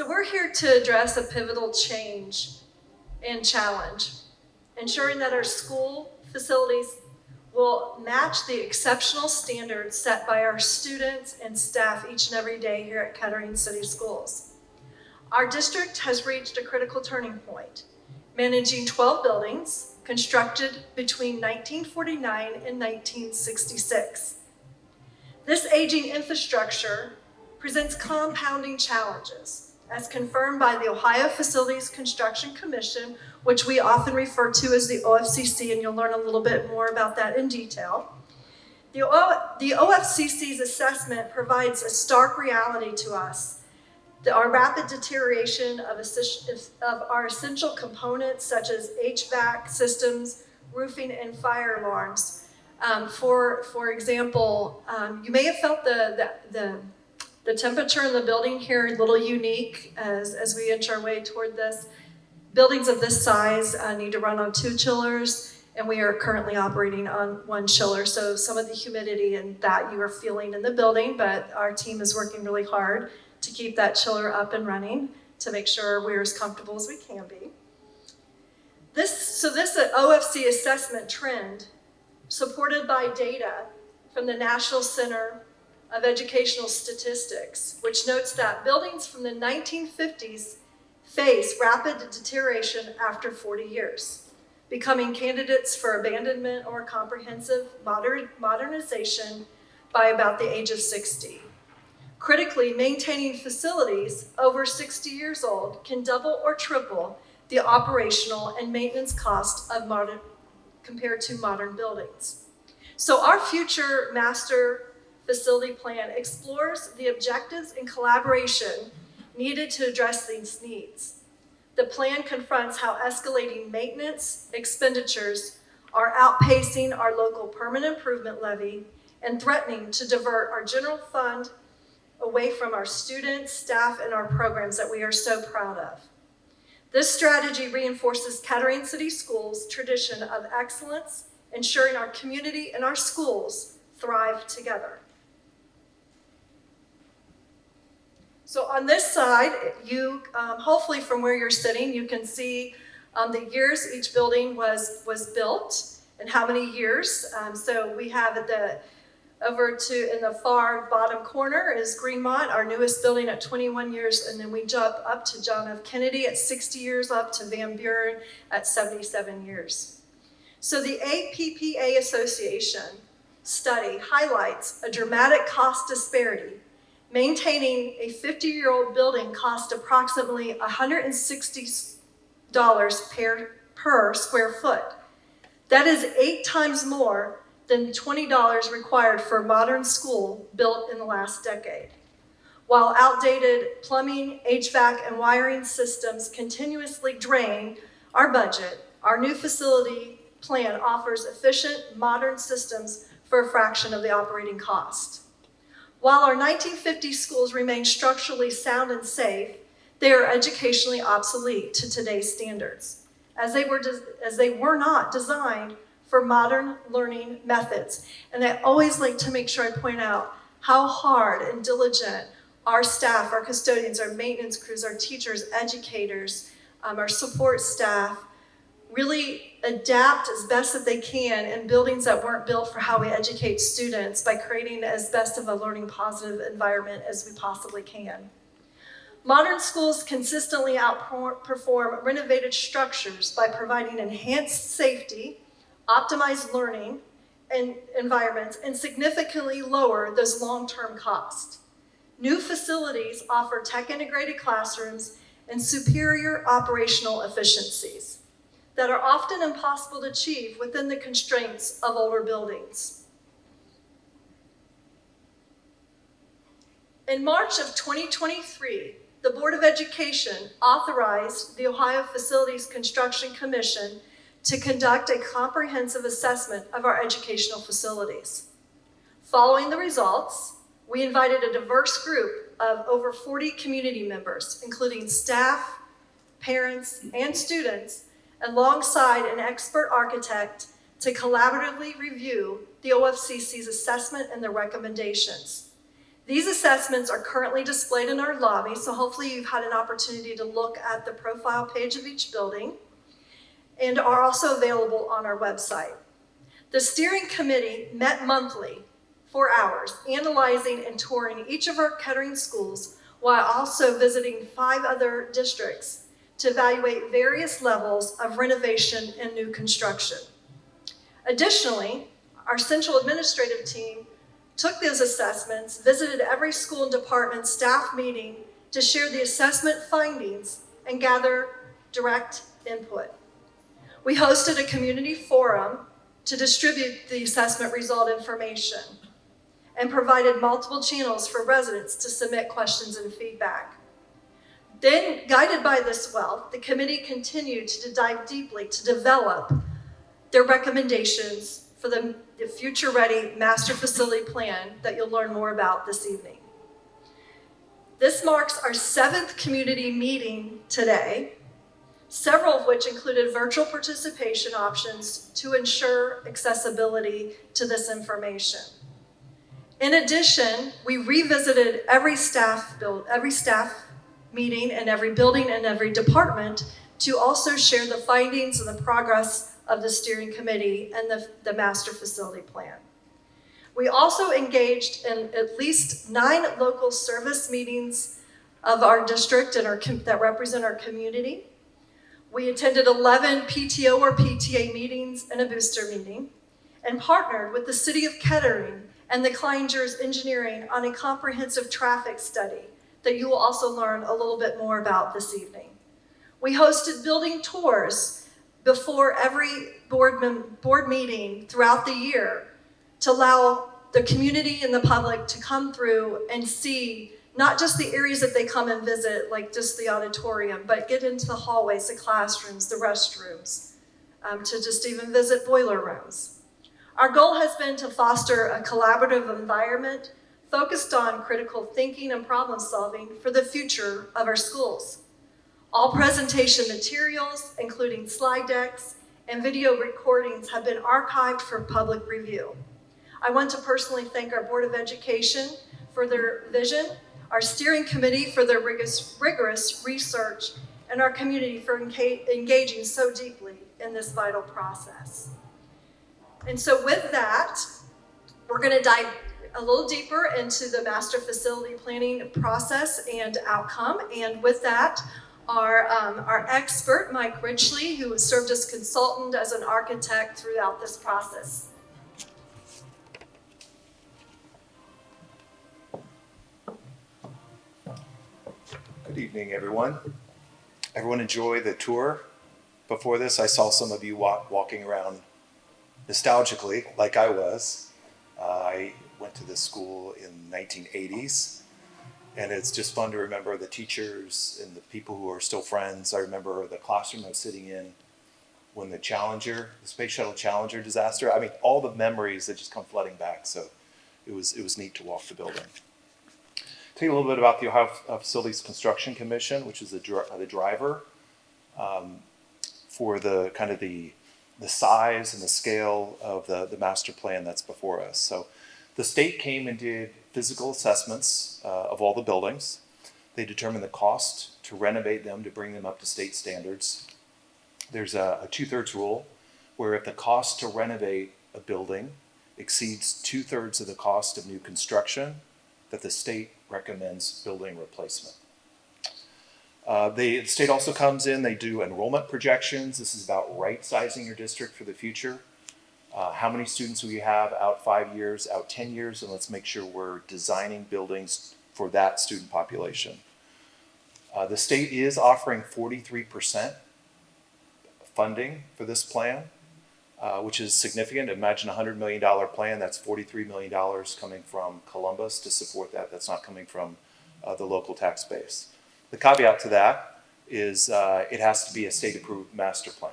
So we're here to address a pivotal change and challenge, ensuring that our school facilities will match the exceptional standards set by our students and staff each and every day here at Kettering City Schools. Our district has reached a critical turning point, managing 12 buildings constructed between 1949 and 1966. This aging infrastructure presents compounding challenges, as confirmed by the Ohio Facilities Construction Commission, which we often refer to as the OFCC, and you'll learn a little bit more about that in detail. The OFCC's assessment provides a stark reality to us. Our rapid deterioration of our essential components, such as HVAC systems, roofing, and fire alarms. For example, you may have felt the temperature in the building here a little unique as we inch our way toward this. Buildings of this size need to run on 2 chillers, and we are currently operating on 1 chiller. So some of the humidity and that you are feeling in the building, but our team is working really hard to keep that chiller up and running to make sure we're as comfortable as we can be. This OFC assessment trend, supported by data from the National Center of Educational Statistics, which notes that buildings from the 1950s face rapid deterioration after 40 years, becoming candidates for abandonment or comprehensive modernization by about the age of 60. Critically, maintaining facilities over 60 years old can double or triple the operational and maintenance cost of compared to modern buildings. So our future master facility plan explores the objectives and collaboration needed to address these needs. The plan confronts how escalating maintenance expenditures are outpacing our local permanent improvement levy and threatening to divert our general fund away from our students, staff, and our programs that we are so proud of. This strategy reinforces Kettering City Schools' tradition of excellence, ensuring our community and our schools thrive together. So on this side, you hopefully from where you're sitting, you can see the years each building was built and how many years. So we have at in the far bottom corner is Greenmont, our newest building at 21 years, and then we jump up to John F. Kennedy at 60 years, up to Van Buren at 77 years. So the APPA Association study highlights a dramatic cost disparity. Maintaining a 50-year-old building costs approximately $160 per square foot. That is 8 times more than $20 required for a modern school built in the last decade. While outdated plumbing, HVAC, and wiring systems continuously drain our budget, our new facility plan offers efficient, modern systems for a fraction of the operating cost. While our 1950 schools remain structurally sound and safe, they are educationally obsolete to today's standards, as they were not designed for modern learning methods. And I always like to make sure I point out how hard and diligent our staff, our custodians, our maintenance crews, our teachers, educators, our support staff really adapt as best that they can in buildings that weren't built for how we educate students by creating as best of a learning positive environment as we possibly can. Modern schools consistently outperform renovated structures by providing enhanced safety, optimized learning and environments, and significantly lower those long-term costs. New facilities offer tech-integrated classrooms and superior operational efficiencies that are often impossible to achieve within the constraints of older buildings. In March of 2023, the Board of Education authorized the Ohio Facilities Construction Commission to conduct a comprehensive assessment of our educational facilities. Following the results, we invited a diverse group of over 40 community members, including staff, parents, and students, alongside an expert architect to collaboratively review the OFCC's assessment and their recommendations. These assessments are currently displayed in our lobby, so hopefully you've had an opportunity to look at the profile page of each building and are also available on our website. The steering committee met monthly, 4 hours, analyzing and touring each of our Kettering schools while also visiting 5 other districts to evaluate various levels of renovation and new construction. Additionally, our central administrative team took those assessments, visited every school and department staff meeting to share the assessment findings and gather direct input. We hosted a community forum to distribute the assessment result information and provided multiple channels for residents to submit questions and feedback. Then, guided by this wealth, the committee continued to dive deeply to develop their recommendations for the future-ready master facility plan that you'll learn more about this evening. This marks our 7th community meeting today, several of which included virtual participation options to ensure accessibility to this information. In addition, we revisited every staff meeting and every building and every department to also share the findings and the progress of the steering committee and the master facility plan. We also engaged in at least 9 local service meetings of our district and that represent our community. We attended 11 PTO or PTA meetings and a booster meeting, and partnered with the City of Kettering and the Kleinger's Engineering on a comprehensive traffic study that you will also learn a little bit more about this evening. We hosted building tours before every board meeting throughout the year to allow the community and the public to come through and see not just the areas that they come and visit, like just the auditorium, but get into the hallways, the classrooms, the restrooms, to just even visit boiler rooms. Our goal has been to foster a collaborative environment focused on critical thinking and problem solving for the future of our schools. All presentation materials, including slide decks and video recordings, have been archived for public review. I want to personally thank our Board of Education for their vision, our steering committee for their rigorous research, and our community for engaging so deeply in this vital process. And so with that, we're going to dive a little deeper into the master facility planning process and outcome. And with that, our expert, Mike Richley, who has served as consultant as an architect throughout this process. Good evening, everyone. Everyone enjoy the tour. Before this, I saw some of you walking around nostalgically, like I was. I went to this school in the 1980s, and it's just fun to remember the teachers and the people who are still friends. I remember the classroom I was sitting in when the Space Shuttle Challenger disaster. I mean, all the memories that just come flooding back. So it was neat to walk the building. Tell you a little bit about the Ohio Facilities Construction Commission, which is the driver for the kind of the size and the scale of the master plan that's before us. So the state came and did physical assessments of all the buildings. They determined the cost to renovate them to bring them up to state standards. There's a 2/3 rule where if the cost to renovate a building exceeds 2/3 of the cost of new construction, that the state recommends building replacement. The state also comes in, they do enrollment projections. This is about right-sizing your district for the future. How many students will you have out 5 years, out 10 years, and let's make sure we're designing buildings for that student population. The state is offering 43% funding for this plan, which is significant. Imagine a $100 million plan, that's $43 million coming from Columbus to support that. That's not coming from the local tax base. The caveat to that is it has to be a state-approved master plan,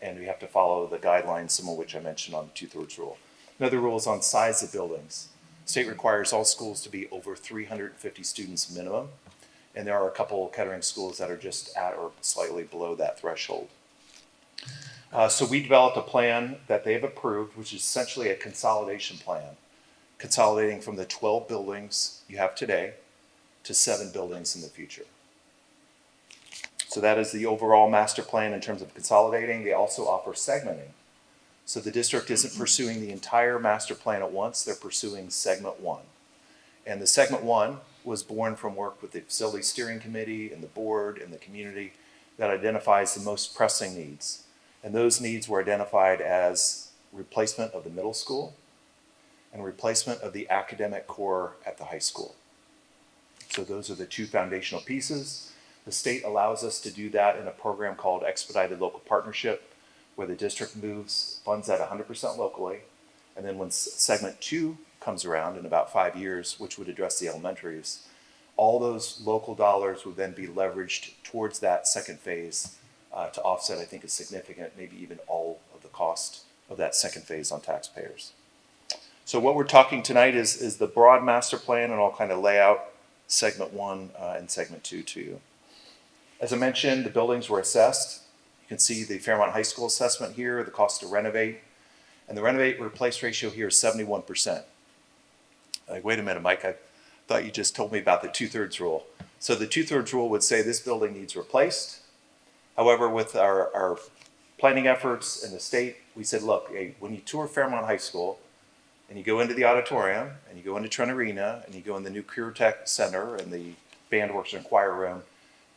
and we have to follow the guidelines, some of which I mentioned on the 2/3 rule. Another rule is on size of buildings. State requires all schools to be over 350 students minimum, and there are a couple Kettering schools that are just at or slightly below that threshold. So we developed a plan that they've approved, which is essentially a consolidation plan. consolidating from the 12 buildings you have today to 7 buildings in the future. So that is the overall master plan in terms of consolidating. They also offer segmenting. So the district isn't pursuing the entire master plan at once, they're pursuing segment one. And the segment one was born from work with the facility steering committee and the board and the community that identifies the most pressing needs. And those needs were identified as replacement of the middle school and replacement of the academic core at the high school. So those are the two foundational pieces. The state allows us to do that in a program called Expedited Local Partnership, where the district moves funds at 100% locally. And then when segment two comes around in about 5 years, which would address the elementaries, all those local dollars would then be leveraged towards that second phase to offset, I think, a significant, maybe even all of the cost of that second phase on taxpayers. So what we're talking tonight is the broad master plan, and I'll kind of lay out segment one and segment two to you. As I mentioned, the buildings were assessed. You can see the Fairmont High School assessment here, the cost to renovate. And the renovate replace ratio here is 71%. Like, wait a minute, Mike, I thought you just told me about the 2/3 rule. So the 2/3 rule would say this building needs replaced. However, with our planning efforts in the state, we said, look, hey, when you tour Fairmont High School and you go into the auditorium and you go into Trent Arena and you go in the new Career Tech Center and the band works and choir room,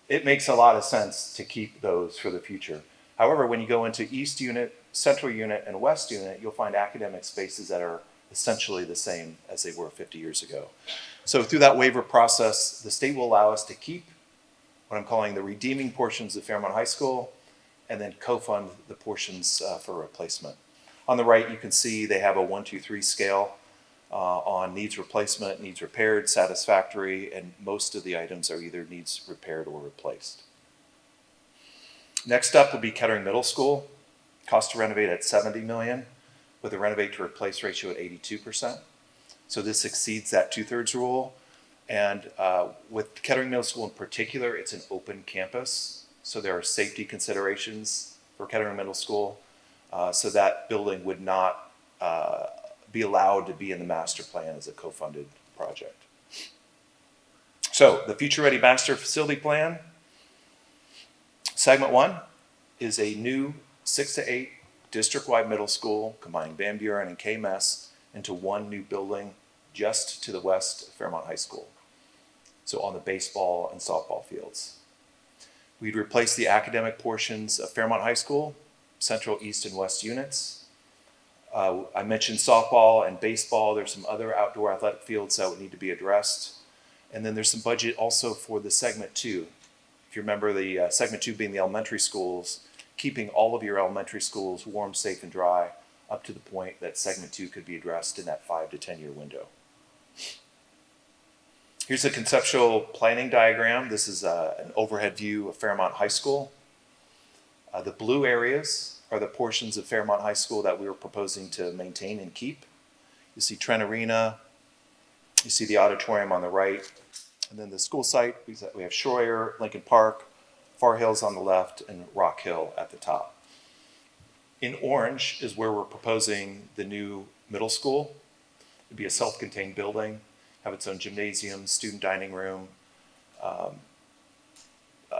it makes a lot of sense to keep those for the future. However, when you go into East Unit, Central Unit, and West Unit, you'll find academic spaces that are essentially the same as they were 50 years ago. So through that waiver process, the state will allow us to keep what I'm calling the redeeming portions of Fairmont High School and then co-fund the portions for replacement. On the right, you can see they have a 1, 2, 3 scale on needs replacement, needs repaired, satisfactory, and most of the items are either needs repaired or replaced. Next up would be Kettering Middle School. Cost to renovate at $70 million, with a renovate to replace ratio at 82%. So this exceeds that 2/3 rule. And with Kettering Middle School in particular, it's an open campus. So there are safety considerations for Kettering Middle School. So that building would not be allowed to be in the master plan as a co-funded project. So the Future Ready Master Facility Plan, segment one is a new 6 to 8 district-wide middle school, combining Van Buren and KMS into one new building just to the west of Fairmont High School. So on the baseball and softball fields. We'd replace the academic portions of Fairmont High School, Central, East, and West units. I mentioned softball and baseball. There's some other outdoor athletic fields that would need to be addressed. And then there's some budget also for the segment two. If you remember the segment two being the elementary schools, keeping all of your elementary schools warm, safe, and dry up to the point that segment two could be addressed in that 5 to 10 year window. Here's a conceptual planning diagram. This is an overhead view of Fairmont High School. The blue areas are the portions of Fairmont High School that we were proposing to maintain and keep. You see Trent Arena, you see the auditorium on the right, and then the school site, we have Schroyer, Lincoln Park, Far Hills on the left, and Rock Hill at the top. In orange is where we're proposing the new middle school. It'd be a self-contained building, have its own gymnasium, student dining room,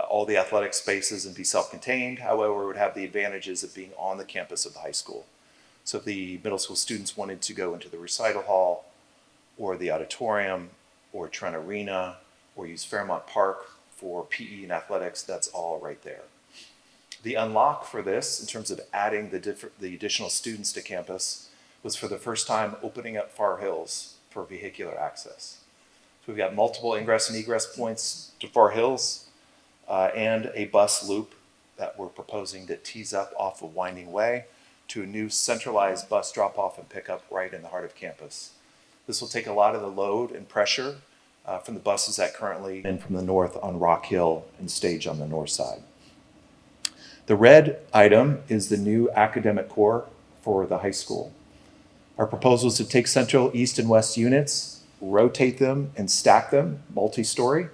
all the athletic spaces, and be self-contained. However, it would have the advantages of being on the campus of the high school. So if the middle school students wanted to go into the recital hall or the auditorium or Trent Arena or use Fairmont Park for PE and athletics, that's all right there. The unlock for this, in terms of adding the additional students to campus, was for the first time opening up Far Hills for vehicular access. So we've got multiple ingress and egress points to Far Hills and a bus loop that we're proposing that tees up off of Winding Way to a new centralized bus drop-off and pickup right in the heart of campus. This will take a lot of the load and pressure from the buses that currently in from the north on Rock Hill and stage on the north side. The red item is the new academic core for the high school. Our proposal is to take Central, East, and West units, rotate them, and stack them multi-story,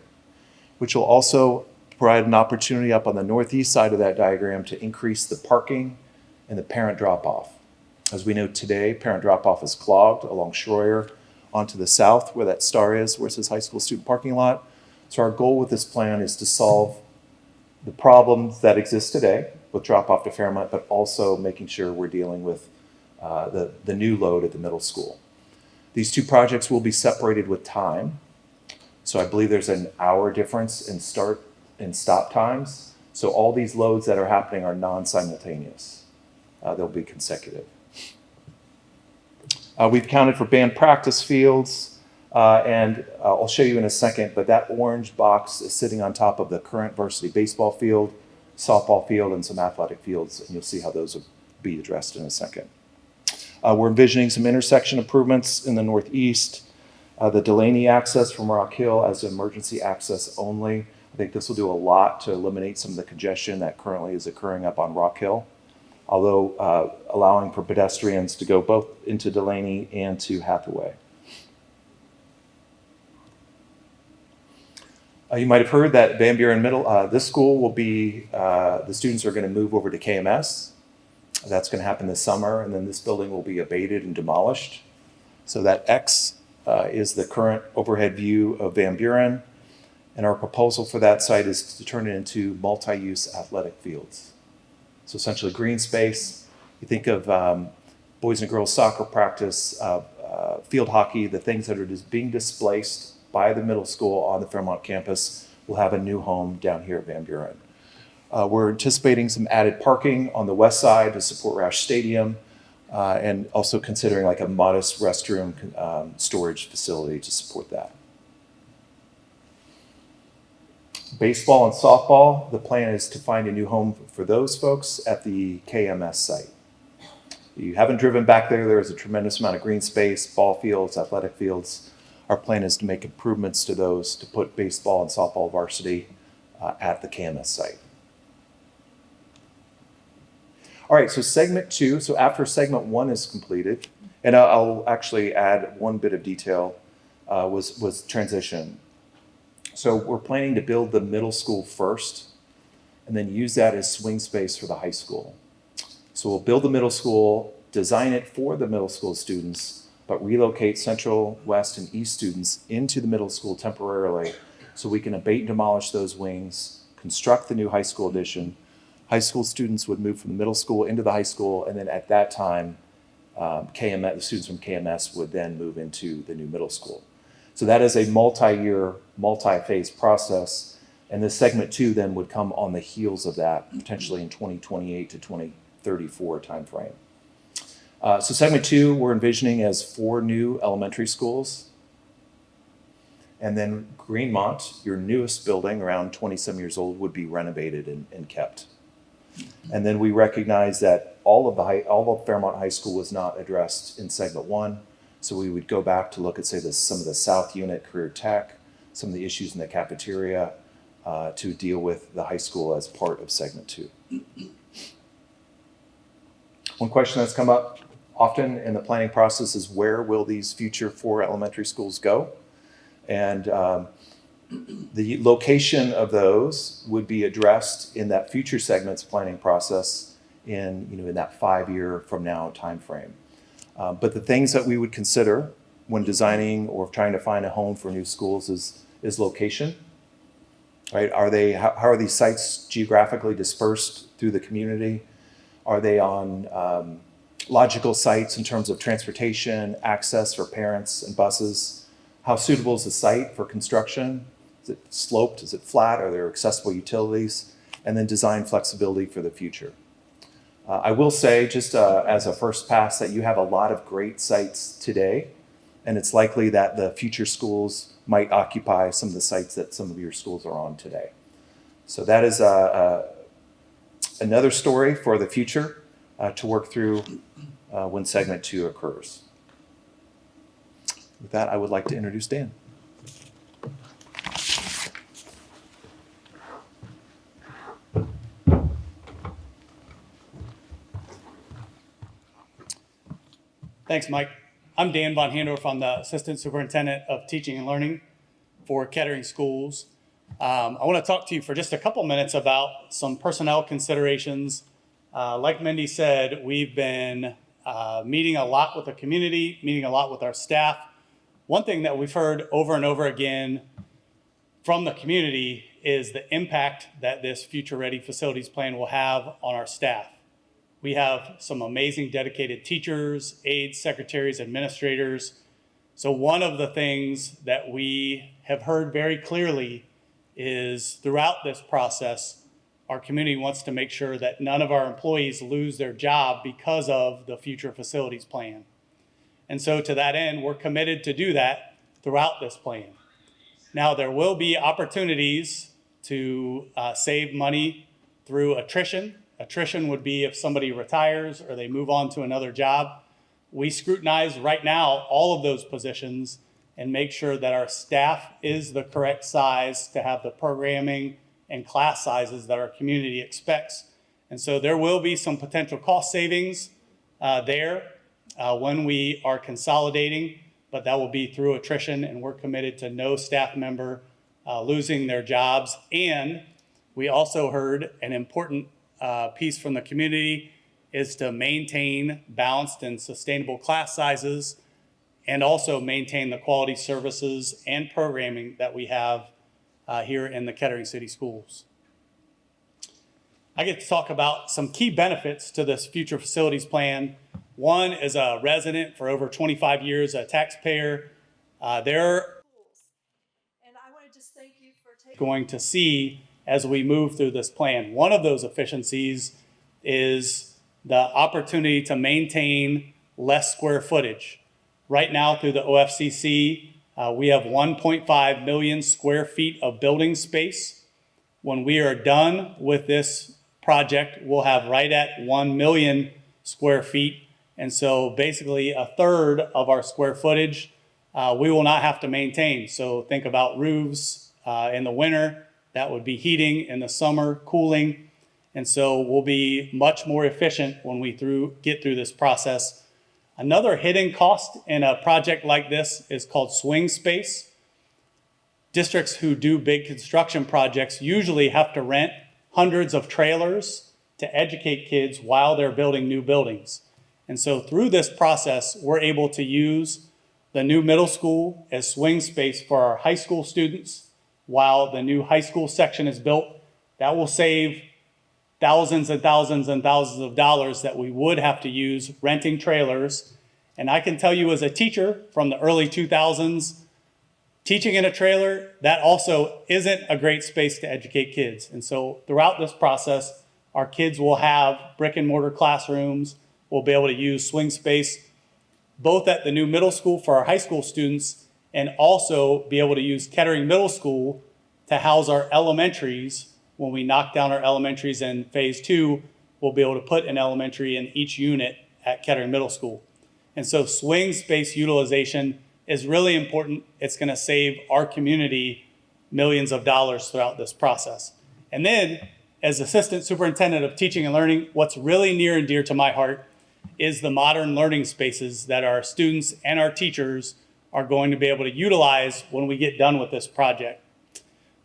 which will also provide an opportunity up on the northeast side of that diagram to increase the parking and the parent drop-off. As we know today, parent drop-off is clogged along Schroyer onto the south where that star is, where it says high school student parking lot. So our goal with this plan is to solve the problems that exist today with drop off to Fairmont, but also making sure we're dealing with the new load at the middle school. These two projects will be separated with time. So I believe there's an hour difference in start and stop times. So all these loads that are happening are non-simultaneous. They'll be consecutive. We've counted for band practice fields, and I'll show you in a second, but that orange box is sitting on top of the current varsity baseball field, softball field, and some athletic fields, and you'll see how those will be addressed in a second. We're envisioning some intersection improvements in the northeast, the Delaney access from Rock Hill as emergency access only. I think this will do a lot to eliminate some of the congestion that currently is occurring up on Rock Hill, although allowing for pedestrians to go both into Delaney and to Hathaway. You might have heard that Van Buren Middle, this school will be, the students are going to move over to KMS. That's going to happen this summer, and then this building will be abated and demolished. So that X is the current overhead view of Van Buren, and our proposal for that site is to turn it into multi-use athletic fields. So essentially green space. You think of boys and girls soccer practice, field hockey, the things that are just being displaced by the middle school on the Fairmont campus will have a new home down here at Van Buren. We're anticipating some added parking on the west side to support Roush Stadium, and also considering like a modest restroom storage facility to support that. Baseball and softball, the plan is to find a new home for those folks at the KMS site. You haven't driven back there. There is a tremendous amount of green space, ball fields, athletic fields. Our plan is to make improvements to those to put baseball and softball varsity at the KMS site. All right, so segment 2. So after segment 1 is completed, and I'll actually add one bit of detail, was transition. So we're planning to build the middle school first and then use that as swing space for the high school. So we'll build the middle school, design it for the middle school students, but relocate central, west, and east students into the middle school temporarily so we can abate and demolish those wings, construct the new high school addition. High school students would move from the middle school into the high school, and then at that time, KMS, the students from KMS would then move into the new middle school. So that is a multi-year, multi-phase process, and this segment 2 then would come on the heels of that, potentially in 2028 to 2034 timeframe. So segment 2, we're envisioning as 4 new elementary schools, and then Greenmont, your newest building, around 27 years old, would be renovated and kept. And then we recognize that all of Fairmont High School was not addressed in segment 1. So we would go back to look at, say, some of the South Unit Career Tech, some of the issues in the cafeteria to deal with the high school as part of segment 2. One question that's come up often in the planning process is where will these future 4 elementary schools go? And the location of those would be addressed in that future segments planning process in that 5-year from now time frame. But the things that we would consider when designing or trying to find a home for new schools is location, right? How are these sites geographically dispersed through the community? Are they on logical sites in terms of transportation, access for parents and buses? How suitable is the site for construction? Is it sloped? Is it flat? Are there accessible utilities? And then design flexibility for the future. I will say, just as a first pass, that you have a lot of great sites today, and it's likely that the future schools might occupy some of the sites that some of your schools are on today. So that is another story for the future to work through when segment 2 occurs. With that, I would like to introduce Dan. Thanks, Mike. I'm Dan Von Handorf. I'm the Assistant Superintendent of Teaching and Learning for Kettering Schools. I want to talk to you for just a couple minutes about some personnel considerations. Like Mindy said, we've been meeting a lot with the community, meeting a lot with our staff, one thing that we've heard over and over again from the community is the impact that this Future Ready Facilities Plan will have on our staff. We have some amazing dedicated teachers, aides, secretaries, administrators. So one of the things that we have heard very clearly is throughout this process, our community wants to make sure that none of our employees lose their job because of the Future Facilities Plan. And so to that end, we're committed to do that throughout this plan. Now, there will be opportunities to save money through attrition. Attrition would be if somebody retires or they move on to another job. We scrutinize right now all of those positions and make sure that our staff is the correct size to have the programming and class sizes that our community expects. And so there will be some potential cost savings there when we are consolidating, but that will be through attrition, and we're committed to no staff member losing their jobs. And we also heard an important piece from the community is to maintain balanced and sustainable class sizes and also maintain the quality services and programming that we have here in the Kettering City Schools. I get to talk about some key benefits to this Future Facilities Plan. One is a resident for over 25 years, a taxpayer. They're And I want to just thank you for taking going to see as we move through this plan. One of those efficiencies is the opportunity to maintain less square footage. Right now through the OFCC, we have 1.5 million square feet of building space. When we are done with this project, we'll have right at 1 million square feet. And so basically a third of our square footage we will not have to maintain. So think about roofs in the winter, that would be heating, in the summer, cooling. And so we'll be much more efficient when we get through this process. Another hidden cost in a project like this is called swing space. Districts who do big construction projects usually have to rent hundreds of trailers to educate kids while they're building new buildings. And so through this process, we're able to use the new middle school as swing space for our high school students while the new high school section is built. That will save thousands and thousands and thousands of dollars that we would have to use renting trailers. And I can tell you as a teacher from the early 2000s, teaching in a trailer, that also isn't a great space to educate kids. And so throughout this process, our kids will have brick and mortar classrooms. We'll be able to use swing space both at the new middle school for our high school students and also be able to use Kettering Middle School to house our elementaries. When we knock down our elementaries in phase 2, we'll be able to put an elementary in each unit at Kettering Middle School. And so swing space utilization is really important. It's going to save our community millions of dollars throughout this process. And then, as Assistant Superintendent of Teaching and Learning, what's really near and dear to my heart is the modern learning spaces that our students and our teachers are going to be able to utilize when we get done with this project.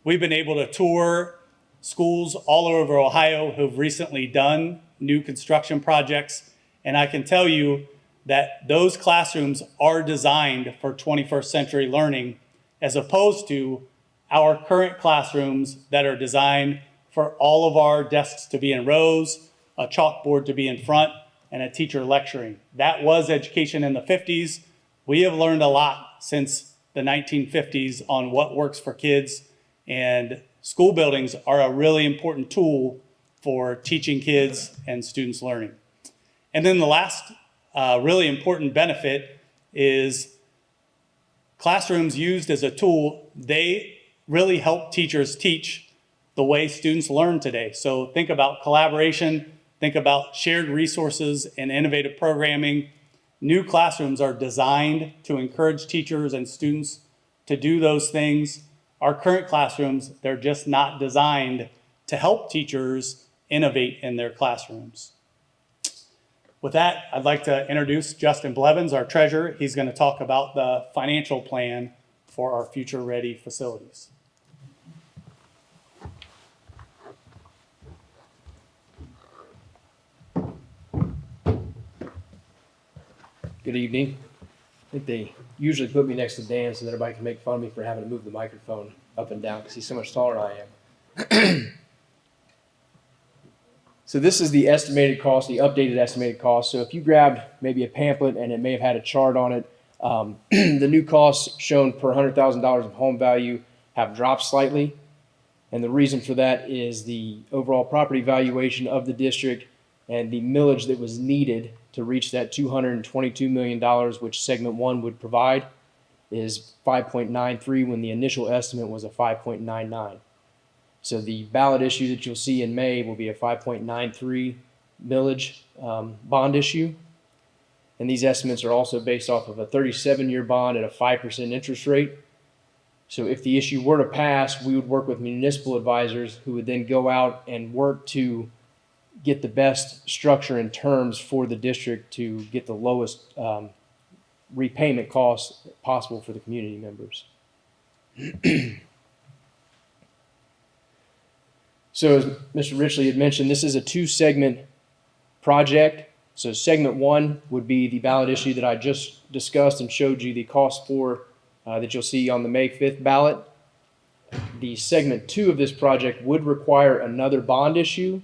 We've been able to tour schools all over Ohio who've recently done new construction projects, and I can tell you that those classrooms are designed for 21st century learning as opposed to our current classrooms that are designed for all of our desks to be in rows, a chalkboard to be in front, and a teacher lecturing. That was education in the 50s. We have learned a lot since the 1950s on what works for kids, and school buildings are a really important tool for teaching kids and students learning. And then the last really important benefit is classrooms used as a tool. They really help teachers teach the way students learn today. So think about collaboration, think about shared resources and innovative programming. New classrooms are designed to encourage teachers and students to do those things. Our current classrooms, they're just not designed to help teachers innovate in their classrooms. With that, I'd like to introduce Justin Blevins, our treasurer. He's going to talk about the financial plan for our future ready facilities. Good evening. think they usually put me next to Dan so that everybody can make fun of me for having to move the microphone up and down because he's so much taller than I am. So this is the estimated cost, the updated estimated cost. So if you grabbed maybe a pamphlet and it may have had a chart on it, the new costs shown per $100,000 of home value have dropped slightly. And the reason for that is the overall property valuation of the district and the millage that was needed to reach that $222 million, which segment 1 would provide, is 5.93 when the initial estimate was a 5.99. So the ballot issue that you'll see in May will be a 5.93 millage bond issue. And these estimates are also based off of a 37-year bond at a 5% interest rate. So if the issue were to pass, we would work with municipal advisors who would then go out and work to get the best structure and terms for the district to get the lowest repayment costs possible for the community members. So as Mr. Richley had mentioned, this is a 2-segment project. So segment 1 would be the ballot issue that I just discussed and showed you the cost for that you'll see on the May 5th ballot. The segment 2 of this project would require another bond issue.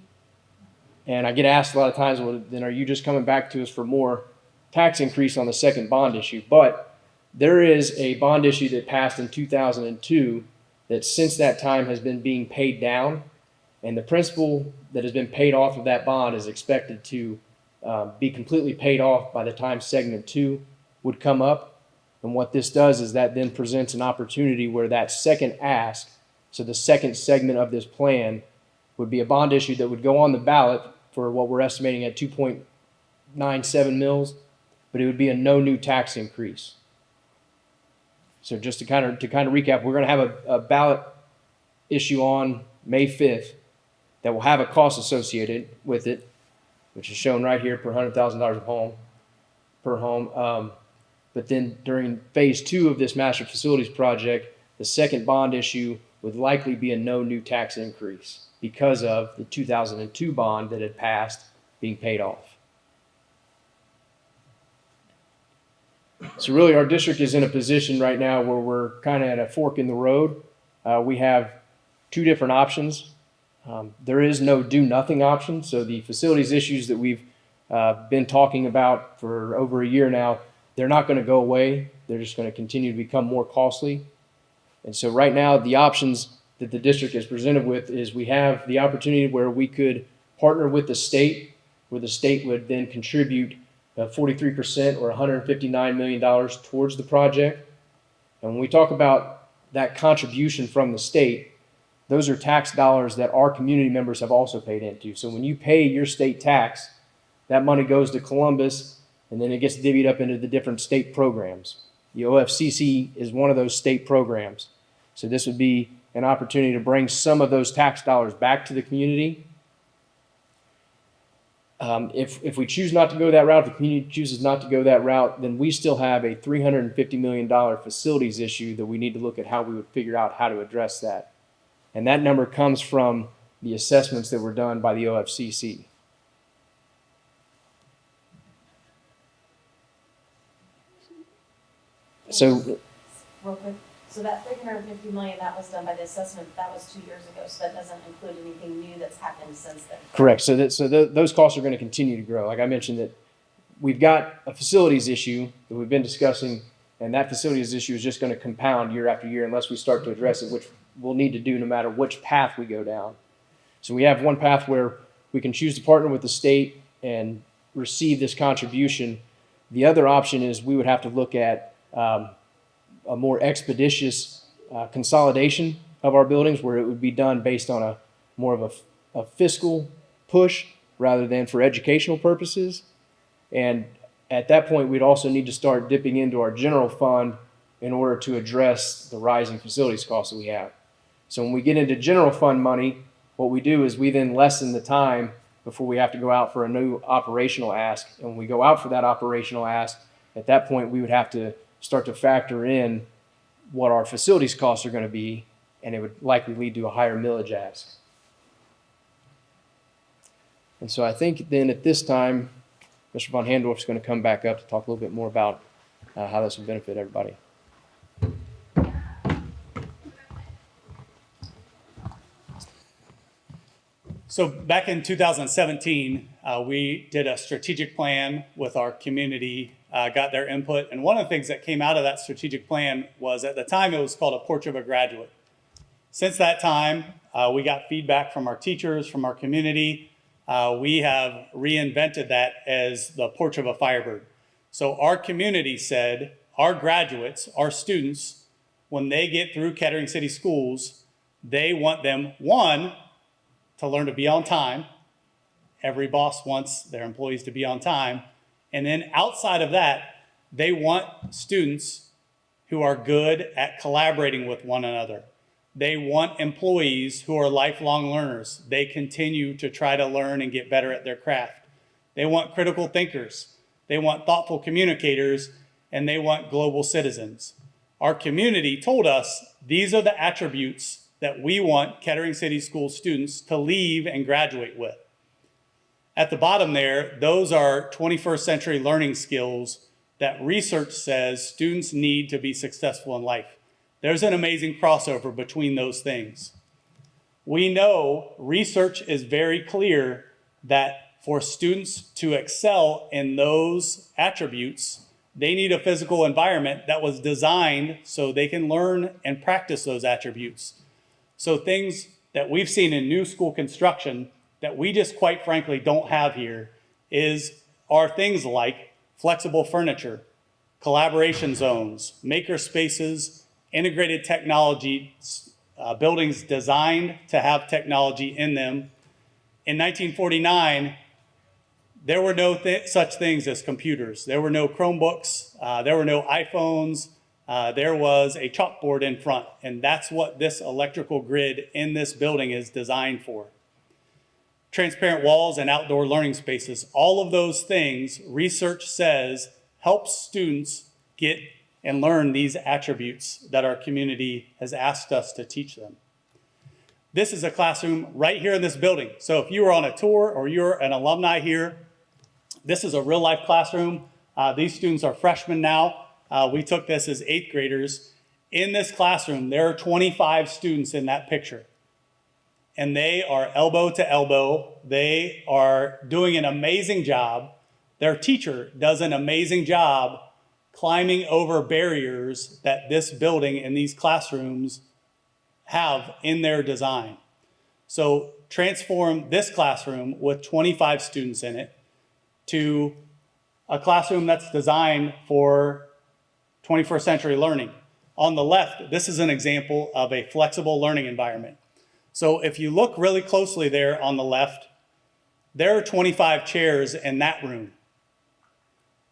And I get asked a lot of times, well, then are you just coming back to us for more tax increase on the second bond issue? But there is a bond issue that passed in 2002 that since that time has been being paid down. And the principal that has been paid off of that bond is expected to be completely paid off by the time segment 2 would come up. And what this does is that then presents an opportunity where that second ask, so the second segment of this plan, would be a bond issue that would go on the ballot for what we're estimating at 2.97 mils, but it would be a no new tax increase. So just to kind of recap, we're going to have a ballot issue on May 5th that will have a cost associated with it, which is shown right here per $100,000 of home per home. But then during phase 2 of this master facilities project, the second bond issue would likely be a no new tax increase because of the 2002 bond that had passed being paid off. So really our district is in a position right now where we're kind of at a fork in the road. We have 2 different options. There is no do nothing option. So the facilities issues that we've been talking about for over a year now, they're not going to go away. They're just going to continue to become more costly. And so right now the options that the district is presented with is we have the opportunity where we could partner with the state, where the state would then contribute 43% or $159 million towards the project. And when we talk about that contribution from the state, those are tax dollars that our community members have also paid into. So when you pay your state tax, that money goes to Columbus and then it gets divvied up into the different state programs. The OFCC is one of those state programs. So this would be an opportunity to bring some of those tax dollars back to the community. If we choose not to go that route, if the community chooses not to go that route, then we still have a $350 million facilities issue that we need to look at how we would figure out how to address that. And that number comes from the assessments that were done by the OFCC. So, Real quick, so that $350 million, that was done by the assessment, that was 2 years ago, so that doesn't include anything new that's happened since then. correct. So those costs are going to continue to grow. Like I mentioned, that we've got a facilities issue that we've been discussing, and that facilities issue is just going to compound year after year unless we start to address it, which we'll need to do no matter which path we go down. So we have one path where we can choose to partner with the state and receive this contribution. The other option is we would have to look at a more expeditious consolidation of our buildings, where it would be done based on a more of a fiscal push rather than for educational purposes. And at that point, we'd also need to start dipping into our general fund in order to address the rising facilities costs that we have. So when we get into general fund money, what we do is we then lessen the time before we have to go out for a new operational ask. And when we go out for that operational ask, at that point, we would have to start to factor in what our facilities costs are going to be, and it would likely lead to a higher millage ask. And so I think then at this time, Mr. Von Handorf is going to come back up to talk a little bit more about how this would benefit everybody. So back in 2017, we did a strategic plan with our community, got their input. And one of the things that came out of that strategic plan was, at the time, it was called a Porch of a Graduate. Since that time, we got feedback from our teachers, from our community. We have reinvented that as the Porch of a Firebird. So our community said, our graduates, our students, when they get through Kettering City Schools, they want them, one, to learn to be on time. Every boss wants their employees to be on time. And then outside of that, they want students who are good at collaborating with one another. They want employees who are lifelong learners. They continue to try to learn and get better at their craft. They want critical thinkers. They want thoughtful communicators, and they want global citizens. Our community told us these are the attributes that we want Kettering City School students to leave and graduate with. At the bottom there, those are 21st century learning skills that research says students need to be successful in life. There's an amazing crossover between those things. We know research is very clear that for students to excel in those attributes, they need a physical environment that was designed so they can learn and practice those attributes. So things that we've seen in new school construction that we just quite frankly don't have here are things like flexible furniture, collaboration zones, maker spaces, integrated technology, buildings designed to have technology in them. In 1949, there were no such things as computers. There were no Chromebooks, there were no iPhones, there was a chalkboard in front, and that's what this electrical grid in this building is designed for. Transparent walls and outdoor learning spaces, all of those things, research says, help students get and learn these attributes that our community has asked us to teach them. This is a classroom right here in this building. So if you were on a tour or you're an alumni here, this is a real life classroom. These students are freshmen now. We took this as 8th graders. In this classroom, there are 25 students in that picture. And they are elbow to elbow. They are doing an amazing job. Their teacher does an amazing job climbing over barriers that this building and these classrooms have in their design. So transform this classroom with 25 students in it to a classroom that's designed for 21st century learning. On the left, this is an example of a flexible learning environment. So if you look really closely there on the left, there are 25 chairs in that room.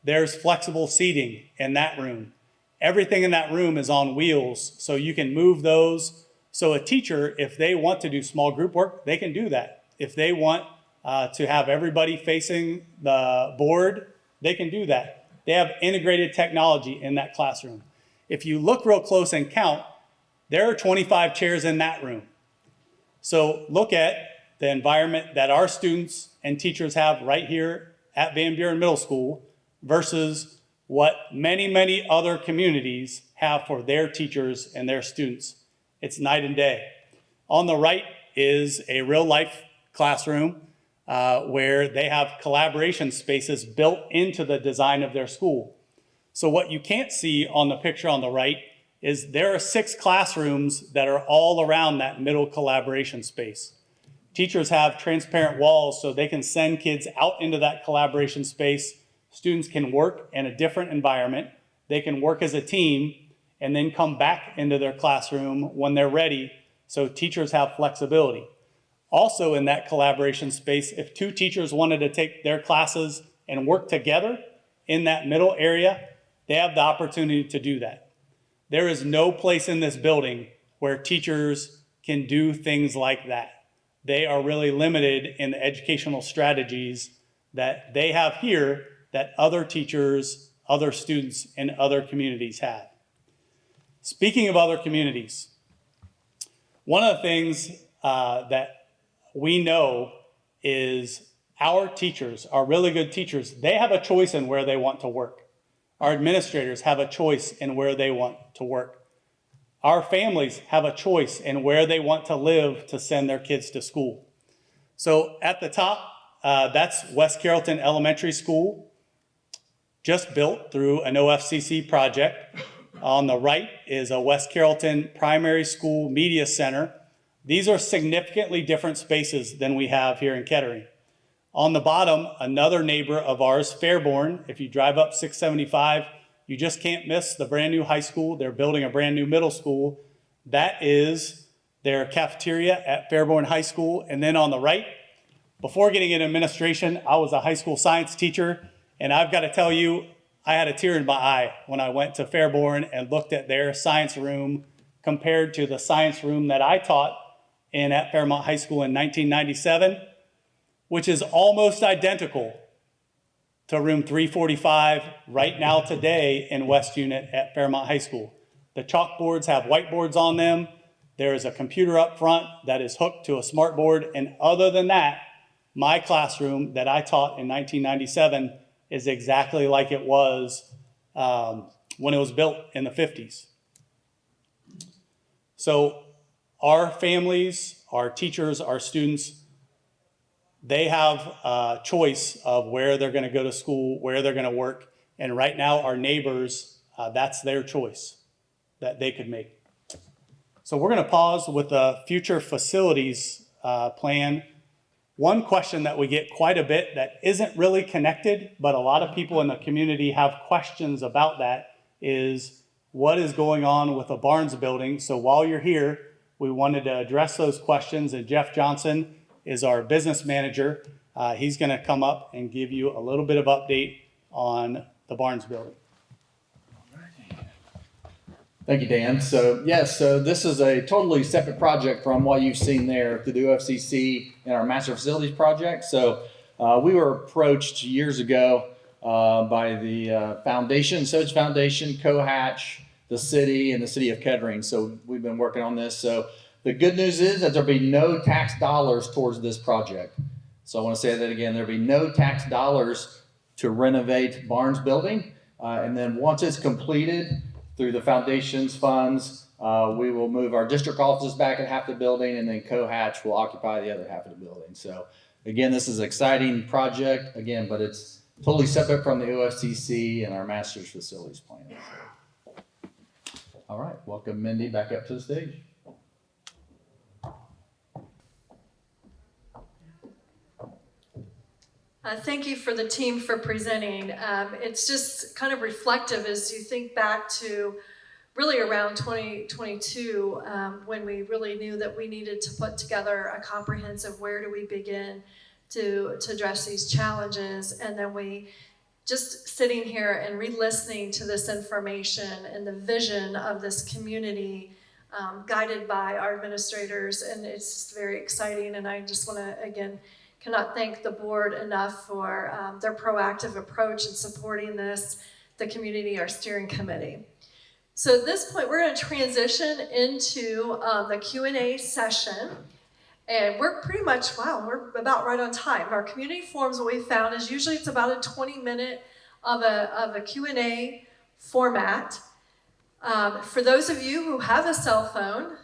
There's flexible seating in that room. Everything in that room is on wheels, so you can move those. So a teacher, if they want to do small group work, they can do that. If they want to have everybody facing the board, they can do that. They have integrated technology in that classroom. If you look real close and count, there are 25 chairs in that room. So look at the environment that our students and teachers have right here at Van Buren Middle School versus what many, many other communities have for their teachers and their students. It's night and day. On the right is a real life classroom where they have collaboration spaces built into the design of their school. So what you can't see on the picture on the right is there are 6 classrooms that are all around that middle collaboration space. Teachers have transparent walls so they can send kids out into that collaboration space. Students can work in a different environment. They can work as a team and then come back into their classroom when they're ready, so teachers have flexibility. Also in that collaboration space, if 2 teachers wanted to take their classes and work together in that middle area, they have the opportunity to do that. There is no place in this building where teachers can do things like that. They are really limited in the educational strategies that they have here that other teachers, other students, and other communities have. Speaking of other communities, one of the things that we know is our teachers, our really good teachers, they have a choice in where they want to work. Our administrators have a choice in where they want to work. Our families have a choice in where they want to live to send their kids to school. So at the top, that's West Carrollton Elementary School, just built through an OFCC project. On the right is a West Carrollton Primary School Media Center. These are significantly different spaces than we have here in Kettering. On the bottom, another neighbor of ours, Fairborn. If you drive up 675, you just can't miss the brand new high school. They're building a brand new middle school. That is their cafeteria at Fairborn High School. And then on the right, before getting into administration, I was a high school science teacher. And I've got to tell you, I had a tear in my eye when I went to Fairborn and looked at their science room compared to the science room that I taught in at Fairmont High School in 1997, which is almost identical to room 345 right now today in West Unit at Fairmont High School. The chalkboards have whiteboards on them. There is a computer up front that is hooked to a smart board. And other than that, my classroom that I taught in 1997 is exactly like it was when it was built in the 50s. So our families, our teachers, our students, they have a choice of where they're going to go to school, where they're going to work. And right now, our neighbors, that's their choice that they could make. So we're going to pause with the future facilities plan. One question that we get quite a bit that isn't really connected, but a lot of people in the community have questions about that, is what is going on with the Barnes building? So while you're here, we wanted to address those questions, and Jeff Johnson is our business manager. He's going to come up and give you a little bit of update on the Barnes building. Thank you, Dan. So yes, so this is a totally separate project from what you've seen there through the OFCC and our master facilities project. So we were approached years ago by the foundation, Soj Foundation, Cohatch, the city, and the city of Kettering. So we've been working on this. So the good news is that there'll be no tax dollars towards this project. So I want to say that again, there'll be no tax dollars to renovate Barnes building. And then once it's completed through the foundation's funds, we will move our district offices back at half the building, and then Cohatch will occupy the other half of the building. So again, this is an exciting project, again, but it's totally separate from the OFCC and our master's facilities plan. All right, welcome Mindy back up to the stage. Thank you for the team for presenting. It's just kind of reflective as you think back to really around 2022 when we really knew that we needed to put together a comprehensive where do we begin to address these challenges, and then we just sitting here and re-listening to this information and the vision of this community guided by our administrators, and it's just very exciting. And I just want to again cannot thank the board enough for their proactive approach in supporting this, the community, our steering committee. So at this point, we're going to transition into the Q&A session. And we're pretty much, wow, we're about right on time. Our community forums, what we found is usually it's about a 20-minute of a Q&A format. For those of you who have a cell phone,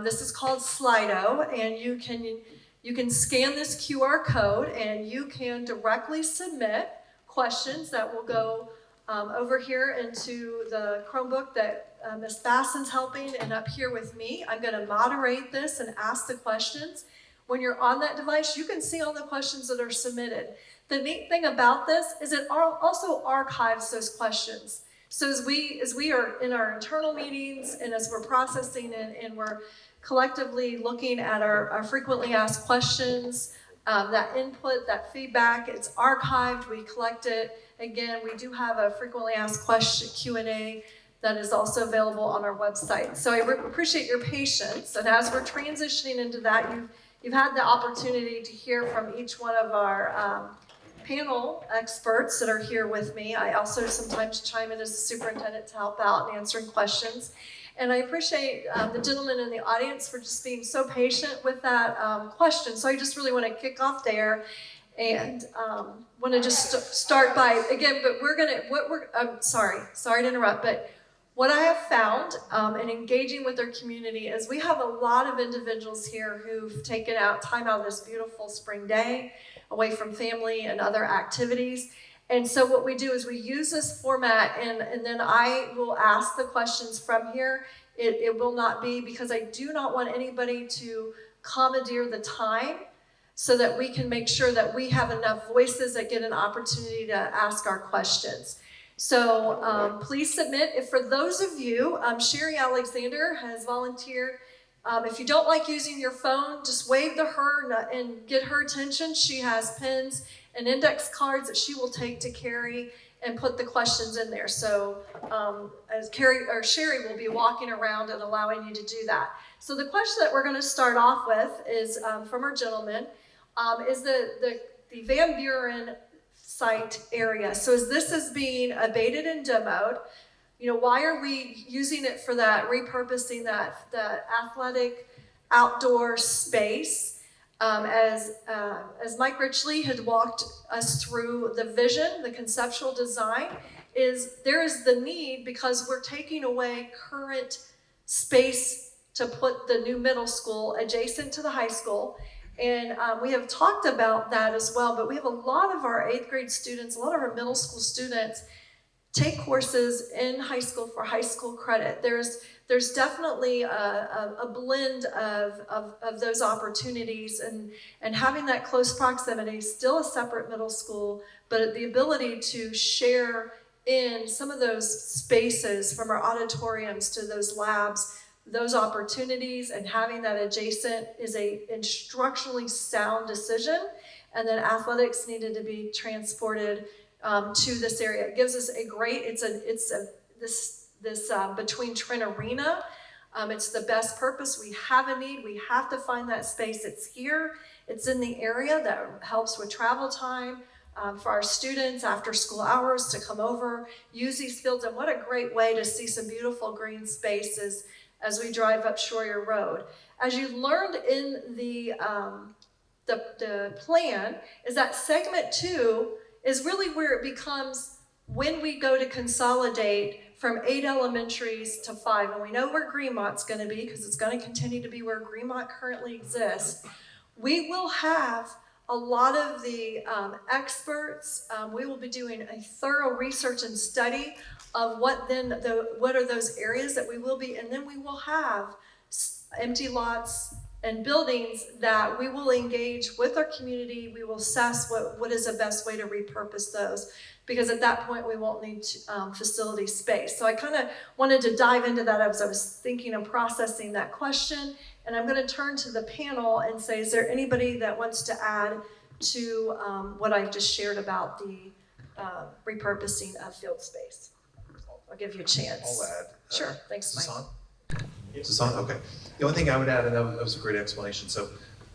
this is called Slido, and you can scan this QR code and you can directly submit questions that will go over here into the Chromebook that Ms. Basson's helping, and up here with me. I'm going to moderate this and ask the questions. When you're on that device, you can see all the questions that are submitted. The neat thing about this is it also archives those questions. So as we are in our internal meetings and as we're processing and we're collectively looking at our frequently asked questions, that input, that feedback, it's archived, we collect it. Again, we do have a frequently asked question Q&A that is also available on our website. So I appreciate your patience, and as we're transitioning into that, you've had the opportunity to hear from each one of our panel experts that are here with me. I also sometimes chime in as the superintendent to help out in answering questions. And I appreciate the gentleman in the audience for just being so patient with that question. So I just really want to kick off there And want to just start by, again, but I'm sorry to interrupt, but what I have found in engaging with our community is we have a lot of individuals here who've taken out time out of this beautiful spring day away from family and other activities. And so what we do is we use this format, and then I will ask the questions from here. It will not be, because I do not want anybody to commandeer the time, so that we can make sure that we have enough voices that get an opportunity to ask our questions. So please submit. If for those of you, Sherry Alexander has volunteered. If you don't like using your phone, just wave to her and get her attention. She has pens and index cards that she will take to Carrie and put the questions in there. So as Sherry will be walking around and allowing you to do that. So the question that we're going to start off with is from our gentleman, is the Van Buren site area. So as this is being abated and demoed, why are we using it for that, repurposing that athletic outdoor space? As Mike Richley had walked us through the vision, the conceptual design, there is the need, because we're taking away current space to put the new middle school adjacent to the high school. And we have talked about that as well, but we have a lot of our 8th grade students, a lot of our middle school students take courses in high school for high school credit. There's definitely a blend of those opportunities, and having that close proximity, still a separate middle school, but the ability to share in some of those spaces, from our auditoriums to those labs, those opportunities, and having that adjacent is a instructionally sound decision. And then athletics needed to be transported to this area. It gives us a great, this between Trent Arena, it's the best purpose. We have a need, we have to find that space. It's here, it's in the area that helps with travel time for our students after school hours to come over, use these fields. And what a great way to see some beautiful green spaces as we drive up Schroyer Road. As you learned in the plan, is that segment 2 is really where it becomes, when we go to consolidate from 8 elementaries to 5, and we know where Greenmont's gonna be, because it's gonna continue to be where Greenmont currently exists. We will have a lot of the experts. We will be doing a thorough research and study of what are those areas that we will be, and then we will have empty lots and buildings that we will engage with our community. We will assess what is the best way to repurpose those, because at that point we won't need facility space. So I kind of wanted to dive into that as I was thinking and processing that question. And I'm going to turn to the panel and say, is there anybody that wants to add to what I've just shared about the repurposing of field space? I'll give you a chance. I'll add. Sure, thanks, Mike. Is this on? Okay. The only thing I would add, and that was a great explanation. So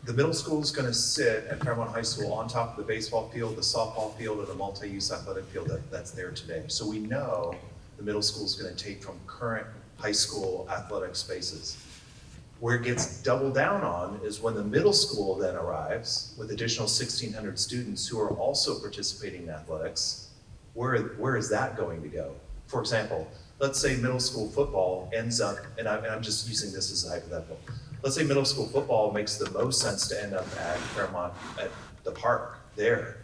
the middle school is going to sit at Fairmont High School on top of the baseball field, the softball field, and the multi-use athletic field that's there today. So we know the middle school is going to take from current high school athletic spaces. Where it gets doubled down on is when the middle school then arrives with additional 1,600 students who are also participating in athletics. Where is that going to go? For example, let's say middle school football ends up, and I'm just using this as a hypothetical. Let's say middle school football makes the most sense to end up at Fairmont at the park there.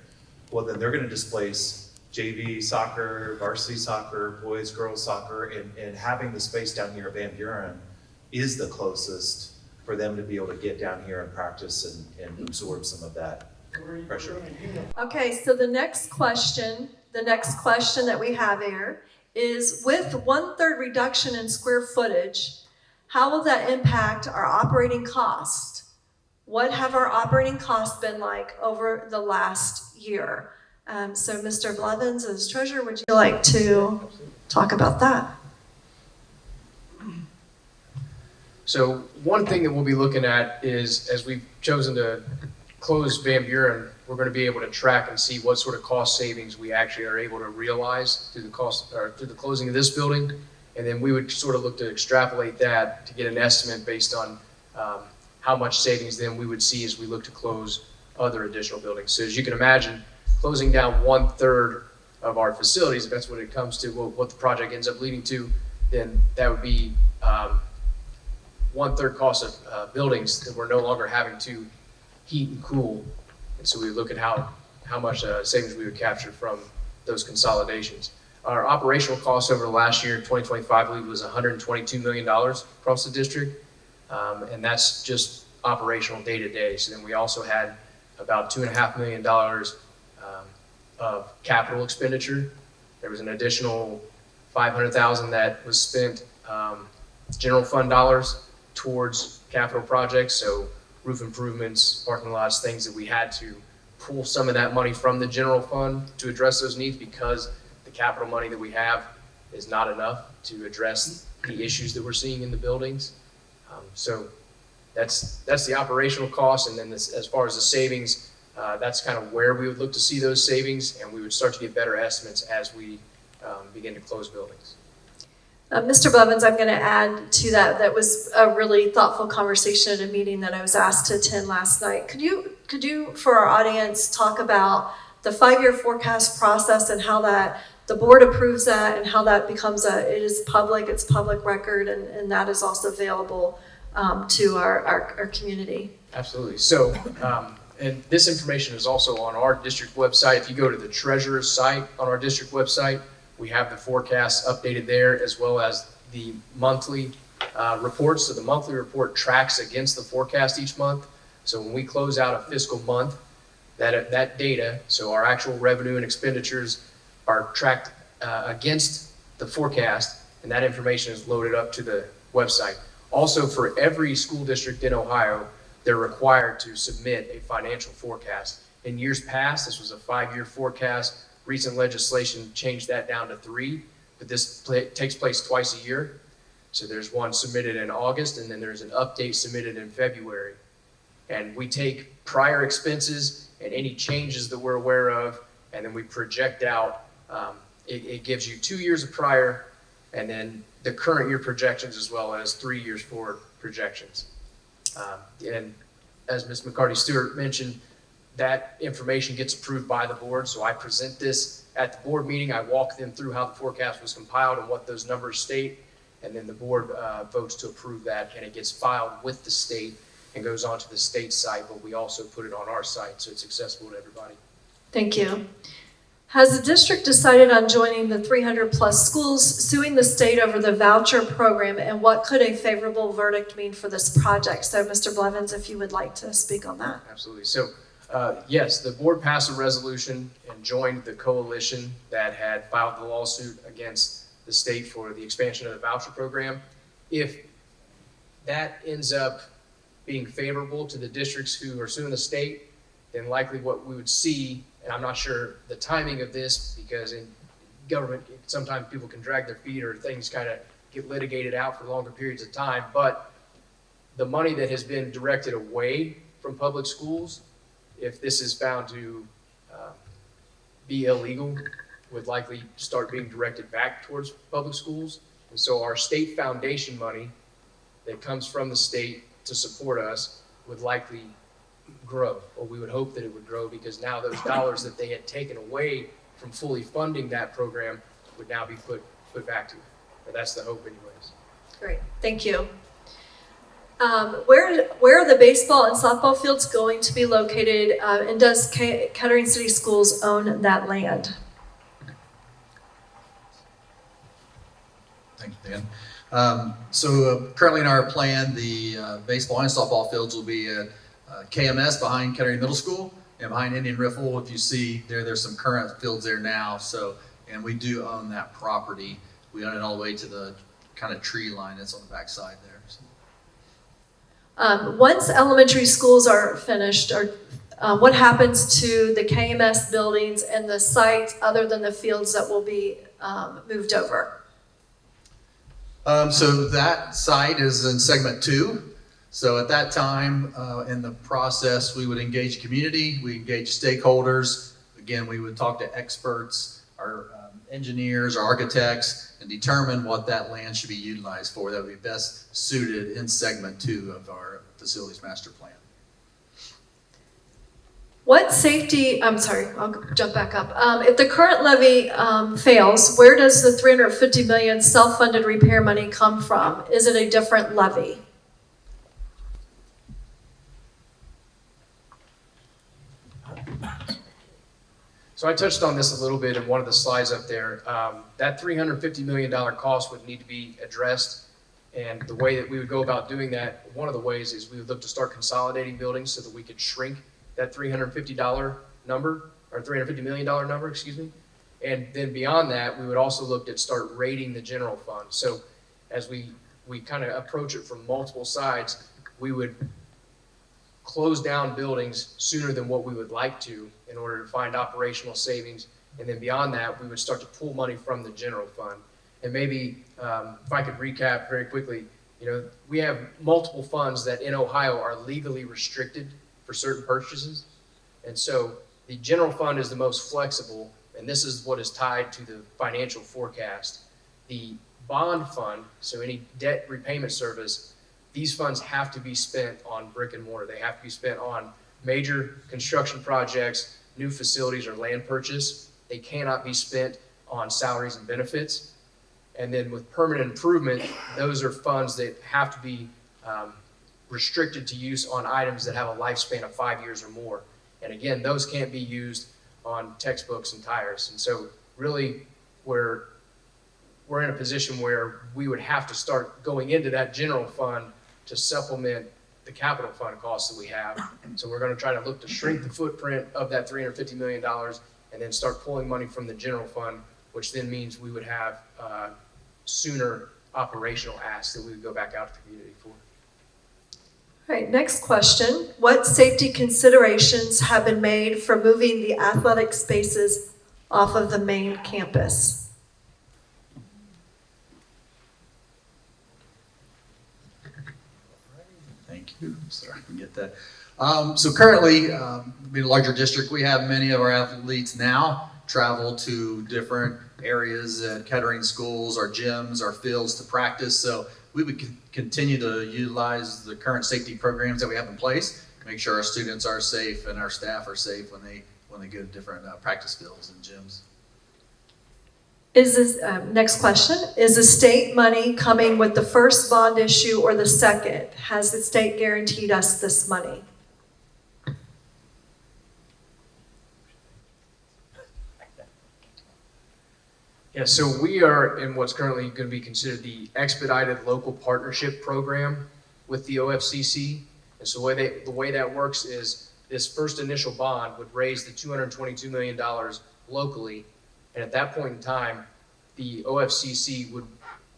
Well, then they're going to displace JV soccer, varsity soccer, boys, girls soccer, and having the space down here at Van Buren is the closest for them to be able to get down here and practice and absorb some of that pressure. Okay, so the next question that we have here is, with 1/3 reduction in square footage, how will that impact our operating cost? What have our operating costs been like over the last year? So Mr. Blevins, as treasurer, would you like to talk about that? So one thing that we'll be looking at is, as we've chosen to close Van Buren, we're going to be able to track and see what sort of cost savings we actually are able to realize through the closing of this building. And then we would sort of look to extrapolate that to get an estimate based on how much savings then we would see as we look to close other additional buildings. So as you can imagine, closing down 1/3 of our facilities, if that's what it comes to, what the project ends up leading to, then that would be 1/3 cost of buildings that we're no longer having to heat and cool. And so we would look at how much savings we would capture from those consolidations. Our operational costs over the last year, 2025, I believe was $122 million across the district. And that's just operational day to day. So then we also had about $2.5 million of capital expenditure. There was an additional $500,000 that was spent general fund dollars towards capital projects. So roof improvements, parking lots, things that we had to pull some of that money from the general fund to address those needs because the capital money that we have is not enough to address the issues that we're seeing in the buildings. So that's the operational cost. And then as far as the savings, that's kind of where we would look to see those savings, and we would start to get better estimates as we begin to close buildings. Mr. Blevins, I'm going to add to that. That was a really thoughtful conversation at a meeting that I was asked to attend last night. Could you, for our audience, talk about the 5-year forecast process and how that the board approves that and how that becomes it's public record, and that is also available to our community? Absolutely. So, and this information is also on our district website. If you go to the treasurer's site on our district website, we have the forecasts updated there, as well as the monthly reports. So the monthly report tracks against the forecast each month. So when we close out a fiscal month, that data, so our actual revenue and expenditures are tracked against the forecast, and that information is loaded up to the website. Also, for every school district in Ohio, they're required to submit a financial forecast. In years past, this was a 5-year forecast. Recent legislation changed that down to 3, but this takes place twice a year. So there's one submitted in August, and then there's an update submitted in February. And we take prior expenses and any changes that we're aware of, and then we project out. It gives you 2 years of prior, and then the current year projections, as well as 3 years forward projections. And as Ms. McCarty-Stewart mentioned, that information gets approved by the board. So I present this at the board meeting. I walk them through how the forecast was compiled and what those numbers state. And then the board votes to approve that, and it gets filed with the state and goes onto the state site, but we also put it on our site so it's accessible to everybody. Thank you. Has the district decided on joining the 300+ schools suing the state over the voucher program, and what could a favorable verdict mean for this project? So Mr. Blevins, if you would like to speak on that. Absolutely. So yes, the board passed a resolution and joined the coalition that had filed the lawsuit against the state for the expansion of the voucher program. If that ends up being favorable to the districts who are suing the state, then likely what we would see, and I'm not sure the timing of this, because in government, sometimes people can drag their feet or things kind of get litigated out for longer periods of time, but the money that has been directed away from public schools, if this is found to be illegal, would likely start being directed back towards public schools. And so our state foundation money that comes from the state to support us would likely grow, or we would hope that it would grow, because now those dollars that they had taken away from fully funding that program would now be put back to it. Or that's the hope anyways. Great, thank you. Where are the baseball and softball fields going to be located, and does Kettering City Schools own that land? Thank you, Dan. So currently in our plan, the baseball and softball fields will be at KMS behind Kettering Middle School, and behind Indian Riffle. If you see there's some current fields there now. So, and we do own that property. We own it all the way to the kind of tree line that's on the back side there. So. Once elementary schools are finished, what happens to the KMS buildings and the site other than the fields that will be moved over? So that site is in segment 2. So at that time in the process, we would engage community, we engage stakeholders. Again, we would talk to experts, our engineers, our architects, and determine what that land should be utilized for that would be best suited in segment 2 of our facilities master plan. What safety, I'm sorry, I'll jump back up. If the current levy fails, where does the 350 million self-funded repair money come from? Is it a different levy? So I touched on this a little bit in one of the slides up there. That $350 million cost would need to be addressed. And the way that we would go about doing that, one of the ways is we would look to start consolidating buildings so that we could shrink that $350 number, or $350 million number, excuse me. And then beyond that, we would also look at start rating the general fund. So as we kind of approach it from multiple sides, we would close down buildings sooner than what we would like to in order to find operational savings. And then beyond that, we would start to pull money from the general fund. And maybe if I could recap very quickly, we have multiple funds that in Ohio are legally restricted for certain purchases. And so the general fund is the most flexible, and this is what is tied to the financial forecast. The bond fund, so any debt repayment service, these funds have to be spent on brick and mortar. They have to be spent on major construction projects, new facilities, or land purchase. They cannot be spent on salaries and benefits. And then with permanent improvement, those are funds that have to be restricted to use on items that have a lifespan of 5 years or more. And again, those can't be used on textbooks and tires. And so really we're in a position where we would have to start going into that general fund to supplement the capital fund costs that we have. So we're going to try to look to shrink the footprint of that $350 million and then start pulling money from the general fund, which then means we would have sooner operational asks that we would go back out to the community for. All right, next question. What safety considerations have been made for moving the athletic spaces off of the main campus? Thank you. Sorry, I can get that. So currently, being a larger district, we have many of our athletes now travel to different areas at Kettering schools, our gyms, our fields to practice. So we would continue to utilize the current safety programs that we have in place, make sure our students are safe and our staff are safe when they go to different practice fields and gyms. Is this, next question, is the state money coming with the first bond issue or the second? Has the state guaranteed us this money? Yeah, so we are in what's currently going to be considered the expedited local partnership program with the OFCC. And so the way that works is this first initial bond would raise the $222 million locally. And at that point in time, the OFCC would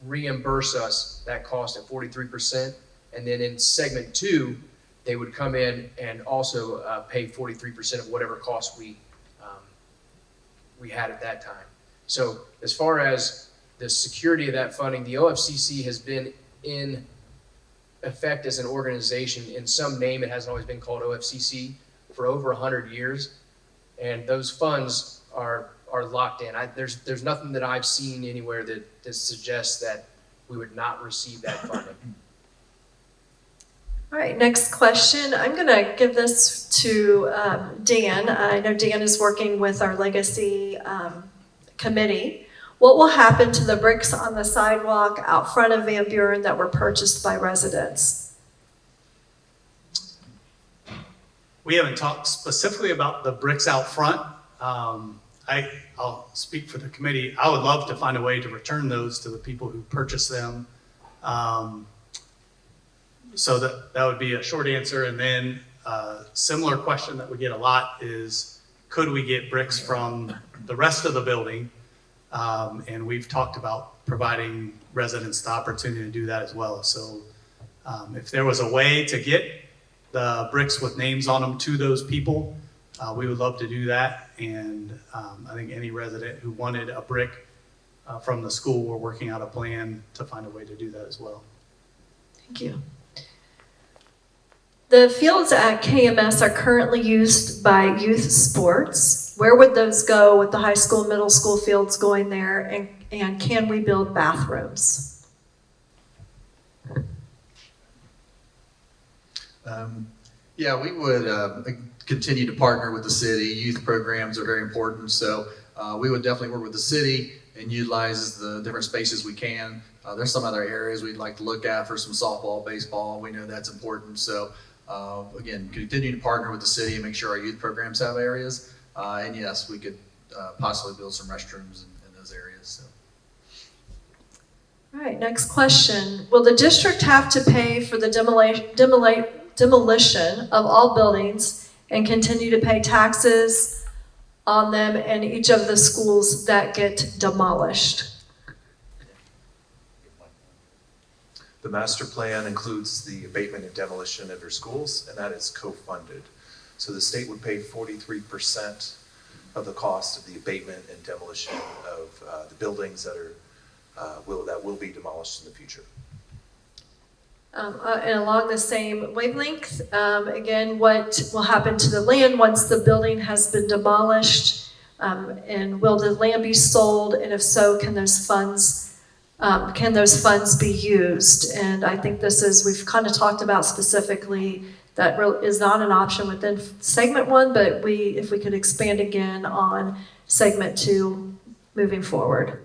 reimburse us that cost at 43%. And then in segment 2, they would come in and also pay 43% of whatever cost we had at that time. So as far as the security of that funding, the OFCC has been in effect as an organization in some name. It hasn't always been called OFCC for over 100 years. And those funds are locked in. There's nothing that I've seen anywhere that suggests that we would not receive that funding. All right, next question. I'm going to give this to Dan. I know Dan is working with our legacy committee. What will happen to the bricks on the sidewalk out front of Van Buren that were purchased by residents? We haven't talked specifically about the bricks out front. I'll speak for the committee. I would love to find a way to return those to the people who purchased them. So that would be a short answer. And then a similar question that we get a lot is, could we get bricks from the rest of the building? And we've talked about providing residents the opportunity to do that as well. So if there was a way to get the bricks with names on them to those people, we would love to do that. And I think any resident who wanted a brick from the school, we're working out a plan to find a way to do that as well. Thank you. The fields at KMS are currently used by youth sports. Where would those go with the high school, middle school fields going there? And can we build bathrooms? Yeah, we would continue to partner with the city. Youth programs are very important, so we would definitely work with the city and utilize the different spaces we can. There's some other areas we'd like to look at for some softball, baseball. We know that's important. So again, continue to partner with the city and make sure our youth programs have areas. And yes, we could possibly build some restrooms in those areas. So. All right, next question. Will the district have to pay for the demolition of all buildings and continue to pay taxes on them in each of the schools that get demolished? The master plan includes the abatement and demolition of your schools, and that is co-funded. So the state would pay 43% of the cost of the abatement and demolition of the buildings that will be demolished in the future. And along the same wavelength, again, what will happen to the land once the building has been demolished? And will the land be sold? And if so, can those funds be used? And I think we've kind of talked about specifically that is not an option within segment 1, but if we could expand again on segment 2 moving forward.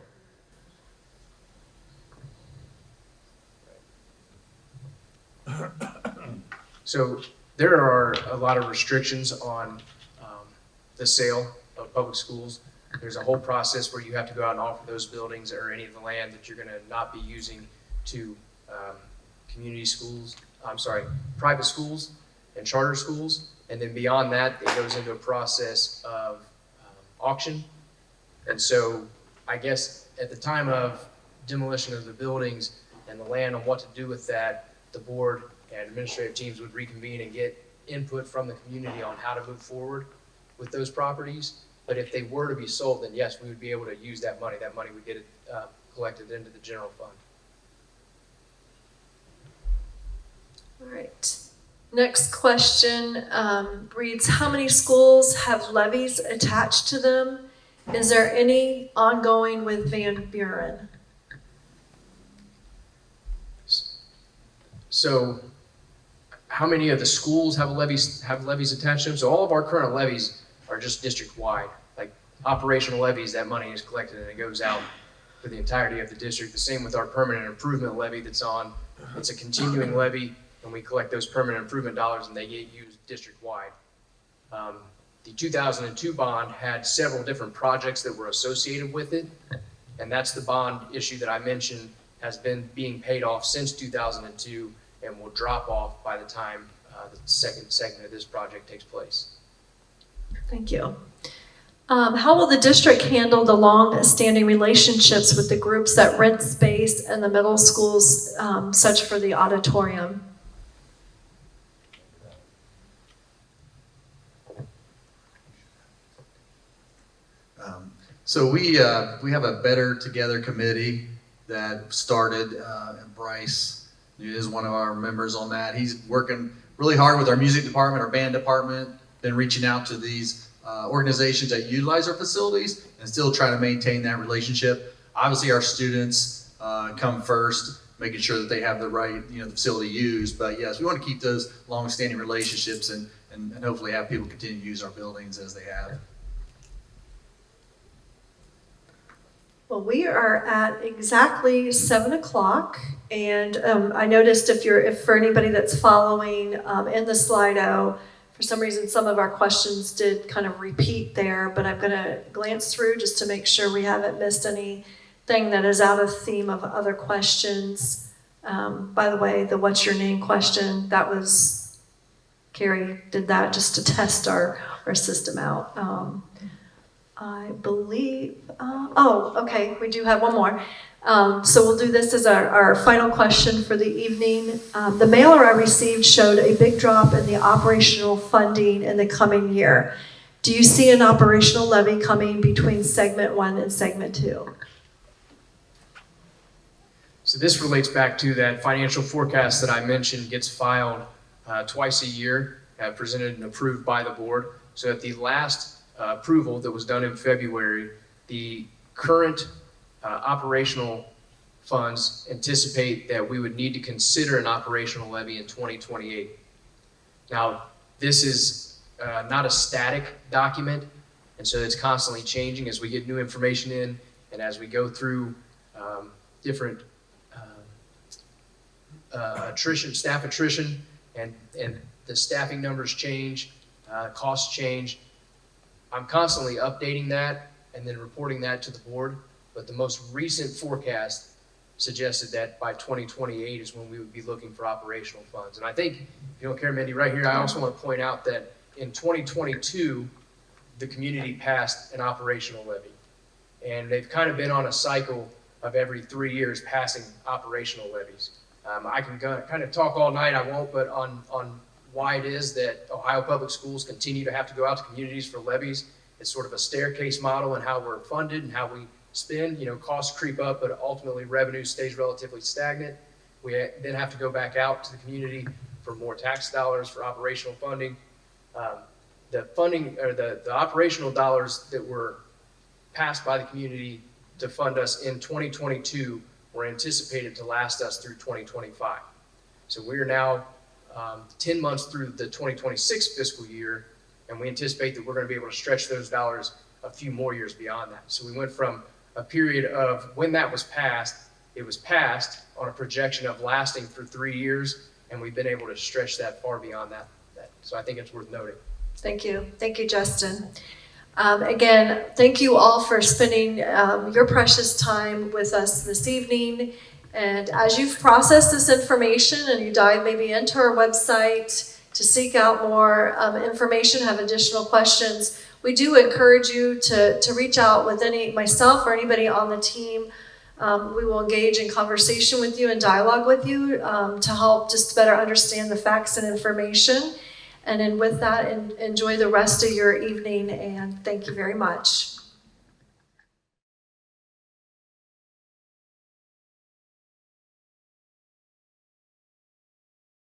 So there are a lot of restrictions on the sale of public schools. There's a whole process where you have to go out and offer those buildings or any of the land that you're going to not be using to private schools and charter schools. And then beyond that, it goes into a process of auction. And so I guess at the time of demolition of the buildings and the land on what to do with that, the board and administrative teams would reconvene and get input from the community on how to move forward with those properties. But if they were to be sold, then yes, we would be able to use that money. That money would get collected into the general fund. All right. Next question reads, how many schools have levies attached to them? Is there any ongoing with Van Buren? So how many of the schools have levies attached to them? So all of our current levies are just district-wide. Like operational levies, that money is collected and it goes out for the entirety of the district. The same with our permanent improvement levy that's on. It's a continuing levy, and we collect those permanent improvement dollars and they get used district-wide. The 2002 bond had several different projects that were associated with it, and that's the bond issue that I mentioned has been being paid off since 2002 and will drop off by the time the second segment of this project takes place. Thank you. How will the district handle the long-standing relationships with the groups that rent space in the middle schools, such for the auditorium? So we have a Better Together committee that started, and Bryce is one of our members on that. He's working really hard with our music department, our band department, been reaching out to these organizations that utilize our facilities and still trying to maintain that relationship. Obviously, our students come first, making sure that they have the right the facility used. But yes, we want to keep those long-standing relationships and hopefully have people continue to use our buildings as they have. Well, we are at exactly 7 o'clock, and I noticed if for anybody that's following in the Slido, for some reason some of our questions did kind of repeat there, but I'm going to glance through just to make sure we haven't missed anything that is out of theme of other questions. By the way, the what's your name question, that was Carrie did that just to test our system out. I believe, okay, we do have one more. So we'll do this as our final question for the evening. The mailer I received showed a big drop in the operational funding in the coming year. Do you see an operational levy coming between segment 1 and segment 2? So this relates back to that financial forecast that I mentioned gets filed twice a year, presented and approved by the board. So at the last approval that was done in February, the current operational funds anticipate that we would need to consider an operational levy in 2028. Now, This is not a static document, and so it's constantly changing as we get new information in and as we go through different staff attrition, and the staffing numbers change, costs change. I'm constantly updating that and then reporting that to the board, but the most recent forecast suggested that by 2028 is when we would be looking for operational funds. And I think, if you don't care, Mindy, right here, I also want to point out that in 2022, the community passed an operational levy. And they've kind of been on a cycle of every 3 years passing operational levies. I can kind of talk all night, I won't, but on why it is that Ohio Public Schools continue to have to go out to communities for levies. It's sort of a staircase model in how we're funded and how we spend. You know, costs creep up, but ultimately revenue stays relatively stagnant. We then have to go back out to the community for more tax dollars for operational funding. The funding, or the operational dollars that were passed by the community to fund us in 2022 were anticipated to last us through 2025. So we are now 10 months through the 2026 fiscal year, and we anticipate that we're going to be able to stretch those dollars a few more years beyond that. So we went from a period of when that was passed, it was passed on a projection of lasting for 3 years, and we've been able to stretch that far beyond that. So I think it's worth noting. Thank you. Thank you, Justin. Again, thank you all for spending your precious time with us this evening. And as you've processed this information and you dive maybe into our website to seek out more information, have additional questions, we do encourage you to reach out with myself or anybody on the team. We will engage in conversation with you and dialogue with you to help just better understand the facts and information. And then with that, enjoy the rest of your evening, and thank you very much.